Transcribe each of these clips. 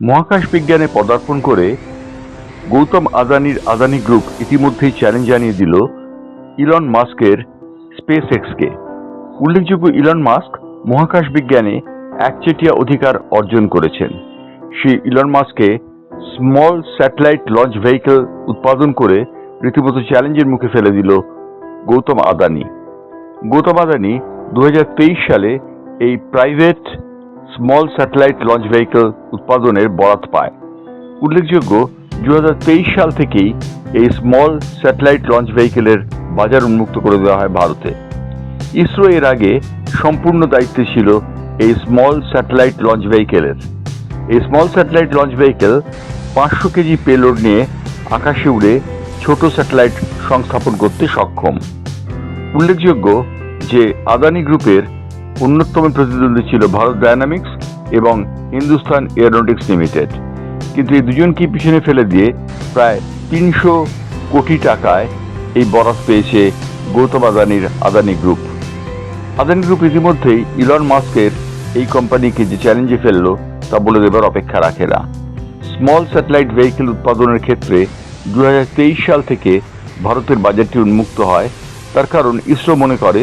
মহাকাশ বিজ্ঞানে পদার্পণ করে গৌতম আদানির আদানি গ্রুপ ইতিমধ্যেই চ্যালেঞ্জ জানিয়ে দিল ইলন মাস্কের স্পেস এক্সকে। উল্লেখযোগ্য, ইলন মাস্ক মহাকাশ বিজ্ঞানে একচেটিয়া অধিকার অর্জন করেছেন। সেই ইলন মাস্ককে স্মল স্যাটেলাইট লঞ্চ ভেহিকল উৎপাদন করে রীতিমতো চ্যালেঞ্জের মুখে ফেলে দিল গৌতম আদানি। গৌতম আদানি 2023 সালে এই private small satellite launch vehicle উৎপাদনের বরাত পায়। উল্লেখযোগ্য, 2023 সাল থেকেই এই স্মল স্যাটেলাইট লঞ্চ ভেহিকলের বাজার উন্মুক্ত করে দেওয়া হয় ভারতে। ইসরো এর আগে সম্পূর্ণ দায়িত্বে ছিল এই স্মল স্যাটেলাইট লঞ্চ ভেহিকলের। এই small satellite launch vehicle 500 KG payload নিয়ে আকাশে উড়ে ছোট স্যাটেলাইট সংস্থাপন করতে সক্ষম। উল্লেখযোগ্য যে আদানি গ্রুপের অন্যতম প্রতিদ্বন্দ্বী ছিল ভারত ডায়নামিক্স এবং হিন্দুস্তান এরোনটিক্স লিমিটেড, কিন্তু এই দুজনকে পিছনে ফেলে দিয়ে প্রায় 300 কোটি টাকায় এই বরাত পেয়েছে গৌতম আদানির আদানি গ্রুপ। আদানি গ্রুপ ইতিমধ্যেই ইলন মাস্কের এই কোম্পানিকে যে চ্যালেঞ্জে ফেললো তা বলে দেবার অপেক্ষা রাখে না। স্মল স্যাটেলাইট ভেহিকল উৎপাদনের ক্ষেত্রে 2023 সাল থেকে ভারতের বাজারটি উন্মুক্ত হয়। তার কারণ ইসরো মনে করে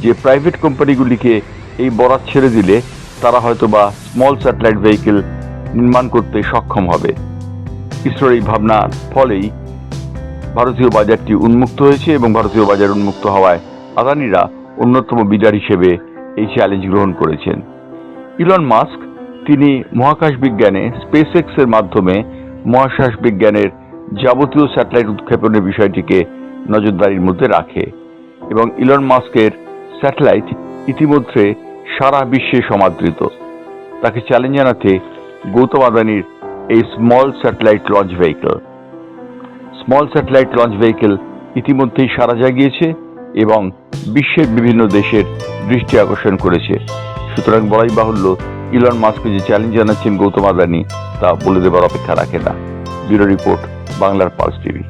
যে প্রাইভেট কোম্পানিগুলিকে এই বরাত ছেড়ে দিলে তারা হয়তোবা স্মল স্যাটেলাইট ভেহিকল নির্মাণ করতে সক্ষম হবে। ইসরোর এই ভাবনার ফলেই ভারতীয় বাজারটি উন্মুক্ত হয়েছে এবং ভারতীয় বাজার উন্মুক্ত হওয়ায় আদানিরা অন্যতম বিডার হিসেবে এই চ্যালেঞ্জ গ্রহণ করেছেন। ইলন মাস্ক তিনি মহাকাশ বিজ্ঞানে স্পেস এক্স এর মাধ্যমে মহাকাশ বিজ্ঞানের যাবতীয় স্যাটেলাইট উৎক্ষেপণের বিষয়টিকে নজরদারির মধ্যে রাখে এবং ইলন মাস্কের স্যাটেলাইট ইতিমধ্যে সারা বিশ্বে সমাদৃত। তাকে চ্যালেঞ্জ জানাতে গৌতম আদানির এই স্মল স্যাটেলাইট লঞ্চ ভেহিকল ইতিমধ্যেই সাড়া জাগিয়েছে এবং বিশ্বের বিভিন্ন দেশের দৃষ্টি আকর্ষণ করেছে। সুতরাং বলাই বাহুল্য, ইলন মাস্ককে যে চ্যালেঞ্জ জানাচ্ছেন গৌতম আদানি তা বলে দেবার অপেক্ষা রাখে না। ব্যুরো রিপোর্ট, বাংলার পালস টিভি।